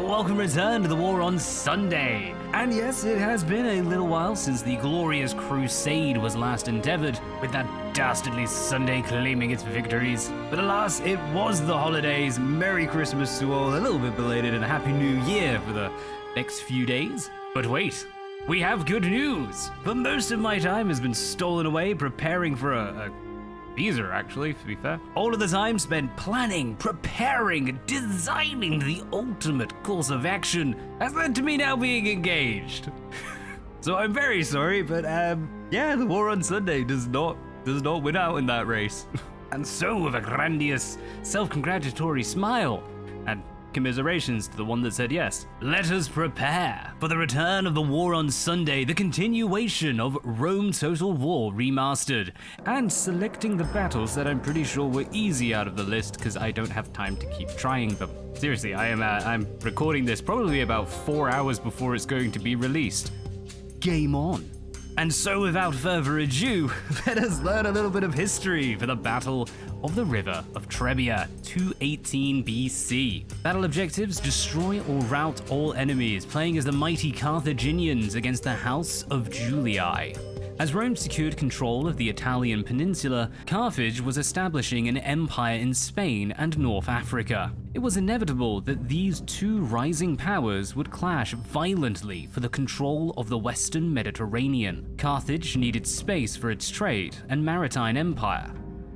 welcome return to the War on Sunday. And yes, it has been a little while since the glorious crusade was last endeavored, with that dastardly Sunday claiming its victories. But alas, it was the holidays. Merry Christmas to all, a little bit belated, and a Happy New Year for the next few days. But wait, we have good news! For most of my time has been stolen away preparing for a teaser, actually, to be fair. All of the time spent planning, preparing, designing the ultimate course of action has led to me now being engaged. So I'm very sorry, but yeah, the War on Sunday does not win out in that race. And so with a grandiose, self-congratulatory smile, and commiserations to the one that said yes, let us prepare for the return of the War on Sunday, the continuation of Rome Total War Remastered, and selecting the battles that I'm pretty sure were easy out of the list because I don't have time to keep trying them. Seriously, I'm recording this probably about 4 hours before it's going to be released. Game on. And so without further ado, let us learn a little bit of history for the Battle of the River of Trebia, 218 BC. Battle objectives: destroy or rout all enemies, playing as the mighty Carthaginians against the House of Julii. As Rome secured control of the Italian peninsula, Carthage was establishing an empire in Spain and North Africa. It was inevitable that these two rising powers would clash violently for the control of the Western Mediterranean. Carthage needed space for its trade and maritime empire,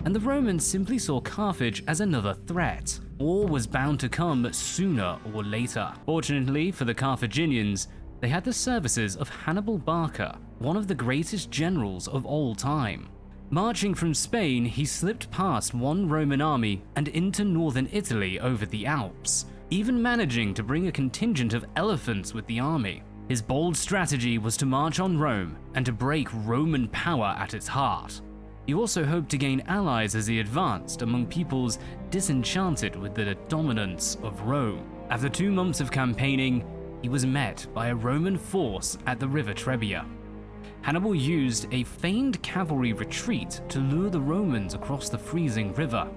and the Romans simply saw Carthage as another threat. War was bound to come sooner or later. Fortunately for the Carthaginians, they had the services of Hannibal Barca, one of the greatest generals of all time. Marching from Spain, he slipped past one Roman army and into northern Italy over the Alps, even managing to bring a contingent of elephants with the army. His bold strategy was to march on Rome and to break Roman power at its heart. He also hoped to gain allies as he advanced among peoples disenchanted with the dominance of Rome. After 2 months of campaigning, he was met by a Roman force at the river Trebia. Hannibal used a feigned cavalry retreat to lure the Romans across the freezing river.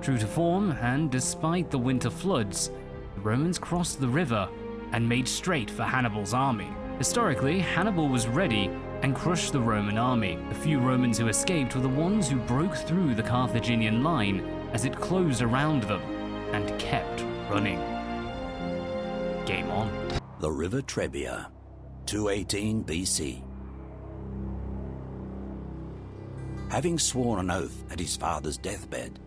True to form, and despite the winter floods, the Romans crossed the river and made straight for Hannibal's army. Historically, Hannibal was ready and crushed the Roman army. The few Romans who escaped were the ones who broke through the Carthaginian line as it closed around them and kept running. Game on. The River Trebia, 218 BC. Having sworn an oath at his father's deathbed,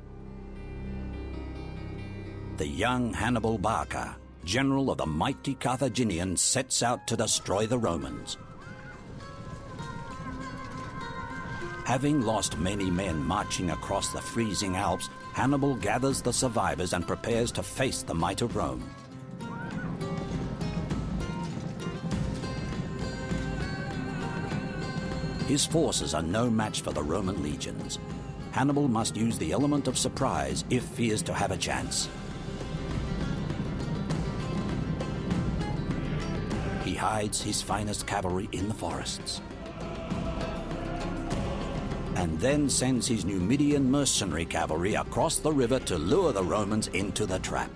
the young Hannibal Barca, general of the mighty Carthaginians, sets out to destroy the Romans. Having lost many men marching across the freezing Alps, Hannibal gathers the survivors and prepares to face the might of Rome. His forces are no match for the Roman legions. Hannibal must use the element of surprise if he is to have a chance. He hides his finest cavalry in the forests, and then sends his Numidian mercenary cavalry across the river to lure the Romans into the trap.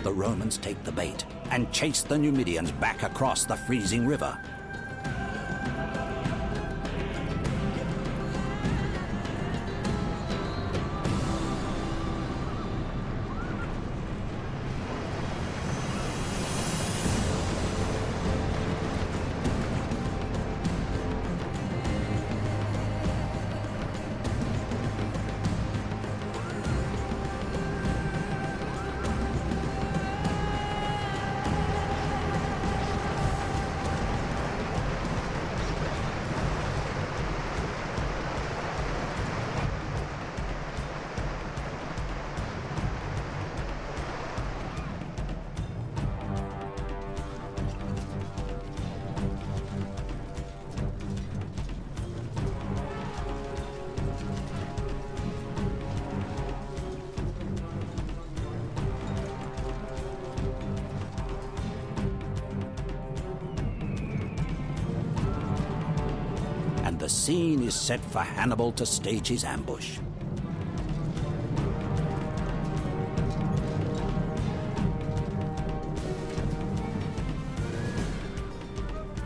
The Romans take the bait and chase the Numidians back across the freezing river. and the scene is set for Hannibal to stage his ambush.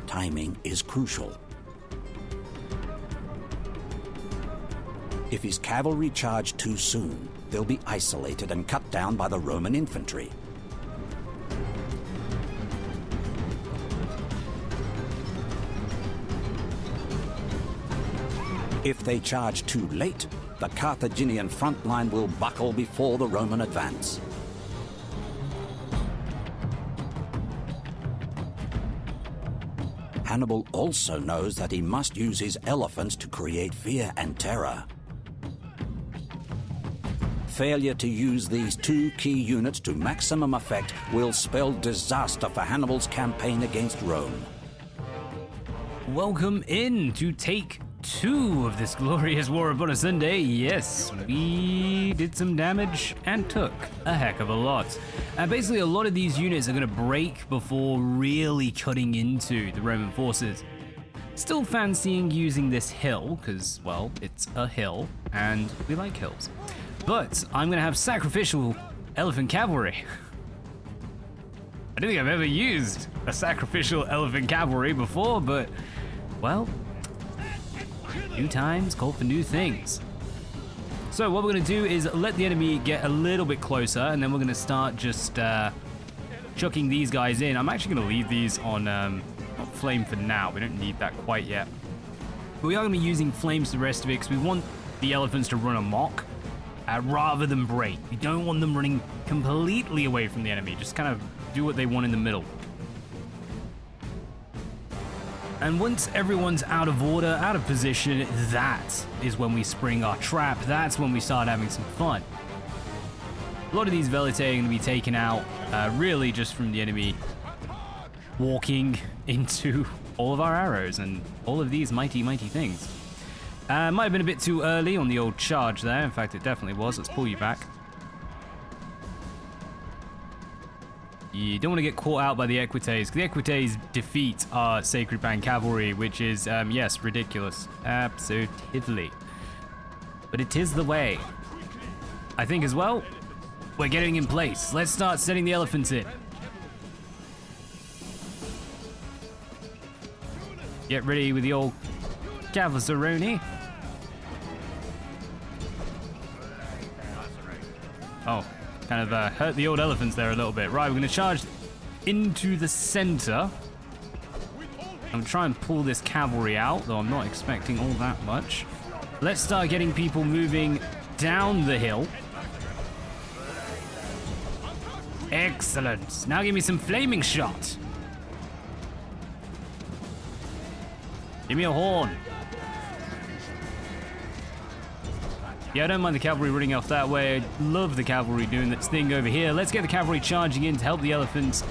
Timing is crucial. If his cavalry charge too soon, they'll be isolated and cut down by the Roman infantry. If they charge too late, the Carthaginian front line will buckle before the Roman advance. Hannibal also knows that he must use his elephants to create fear and terror. Failure to use these two key units to maximum effect will spell disaster for Hannibal's campaign against Rome. Welcome in to take 2 of this glorious war upon a Sunday. Yes, we did some damage and took a heck of a lot. And basically a lot of these units are going to break before really cutting into the Roman forces. Still fancying using this hill, because, well, it's a hill, and we like hills. But I'm going to have sacrificial elephant cavalry. I don't think I've ever used a sacrificial elephant cavalry before, but, well, new times call for new things. So what we're going to do is let the enemy get a little bit closer, and then we're going to start just chucking these guys in. I'm actually going to leave these on not flame for now. We don't need that quite yet. But we are going to be using flames the rest of it because we want the elephants to run amok rather than break. We don't want them running completely away from the enemy. Just kind of do what they want in the middle. And once everyone's out of order, out of position, that is when we spring our trap. That's when we start having some fun. A lot of these Velite are going to be taken out really just from the enemy walking into all of our arrows and all of these mighty, mighty things. Might have been a bit too early on the old charge there. In fact, it definitely was. Let's pull you back. You don't want to get caught out by the Equites. The Equites defeat our Sacred Band Cavalry, which is, yes, ridiculous. Absolutely. But it is the way. I think as well, we're getting in place. Let's start setting the elephants in. Get ready with the old Cavaliceroni. Oh. Kind of hurt the old elephants there a little bit. Right, we're going to charge into the center. I'm going to try and pull this cavalry out, though I'm not expecting all that much. Let's start getting people moving down the hill. Excellent. Now give me some flaming shot. Give me a horn. Yeah, I don't mind the cavalry running off that way. I love the cavalry doing this thing over here. Let's get the cavalry charging in to help the elephants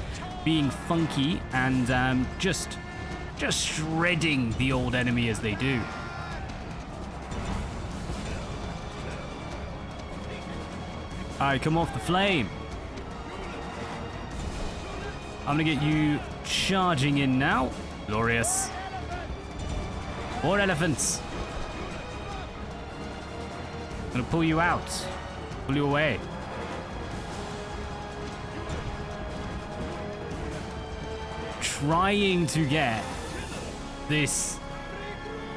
being funky and just shredding the old enemy as they do. All right, come off the flame. I'm gonna get you charging in now. Glorious. More elephants. I'm gonna pull you out. Pull you away. Trying to get this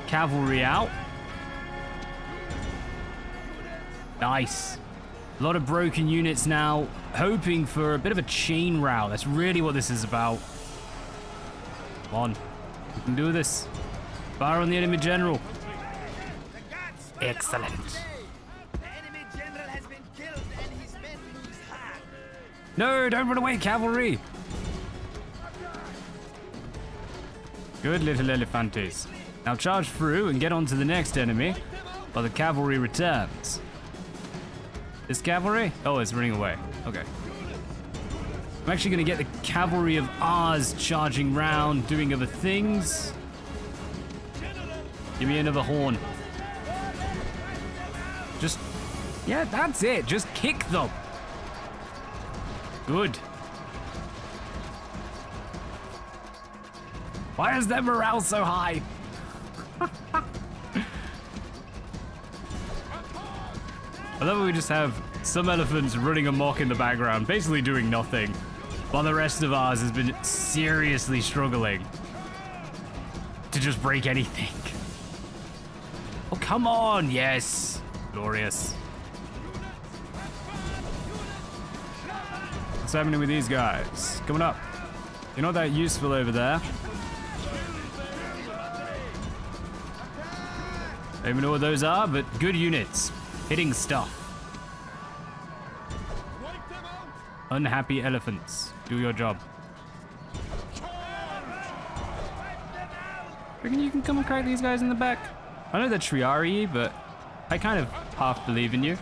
cavalry out. Nice. A lot of broken units now, hoping for a bit of a chain rout. That's really what this is about. Come on. We can do this. Fire on the enemy general. Excellent. No, don't run away, cavalry! Good little elephantes. Now charge through and get on to the next enemy while the cavalry returns. This cavalry? Oh, it's running away. Okay. I'm actually going to get the cavalry of ours charging round, doing other things. Give me another horn. Just, yeah, that's it. Just kick them. Good. Why is their morale so high? I love how we just have some elephants running amok in the background, basically doing nothing, while the rest of ours has been seriously struggling to just break anything. Oh, come on. Yes. Glorious. What's happening with these guys? Coming up. You're not that useful over there. Don't even know what those are, but good units. Hitting stuff. Unhappy elephants. Do your job. Reckon you can come and crack these guys in the back? I know they're Triari, but I kind of half believe in you.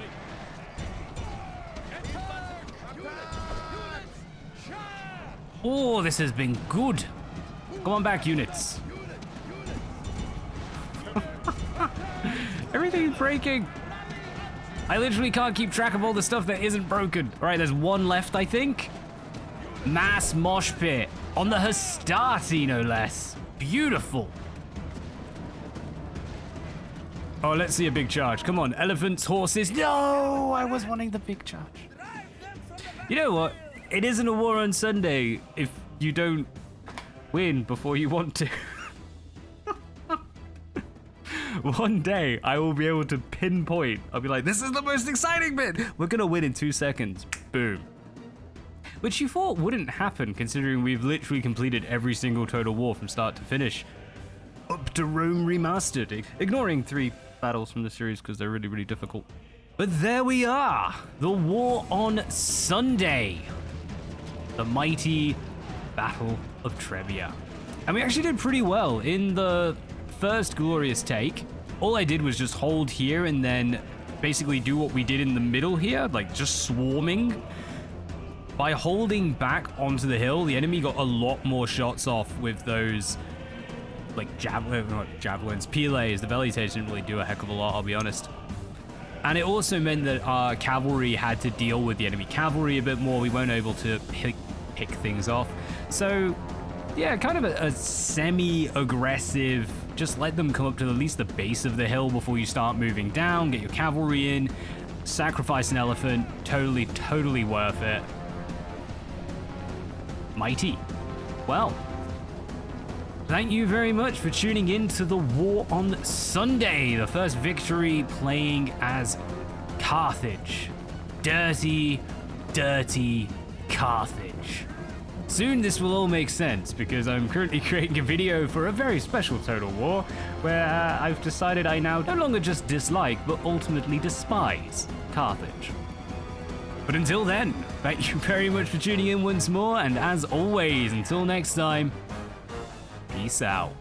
Oh, this has been good. Come on back, units. Everything's breaking. I literally can't keep track of all the stuff that isn't broken. All right, there's one left, I think. Mass mosh pit on the Hastati, no less. Beautiful. Oh, let's see a big charge. Come on, elephants, horses. No, I was wanting the big charge. You know what? It isn't a war on Sunday if you don't win before you want to. One day, I will be able to pinpoint. I'll be like, this is the most exciting bit. We're going to win in 2 seconds. Boom. Which you thought wouldn't happen, considering we've literally completed every single Total War from start to finish. Up to Rome Remastered. Ignoring 3 battles from the series because they're really, really difficult. But there we are. The War on Sunday. The mighty Battle of Trebia. And we actually did pretty well in the first glorious take. All I did was just hold here and then basically do what we did in the middle here, like just swarming. By holding back onto the hill, the enemy got a lot more shots off with those like javelins, piles. The velites didn't really do a heck of a lot, I'll be honest. And it also meant that our cavalry had to deal with the enemy cavalry a bit more. We weren't able to pick things off. So yeah, kind of a semi-aggressive, just let them come up to at least the base of the hill before you start moving down, get your cavalry in, sacrifice an elephant, totally worth it. Mighty. Well, thank you very much for tuning in to the War on Sunday, the first victory playing as Carthage. Dirty Carthage. Soon this will all make sense because I'm currently creating a video for a very special Total War where I've decided I now no longer just dislike but ultimately despise Carthage. But until then, thank you very much for tuning in once more, and as always, until next time, peace out.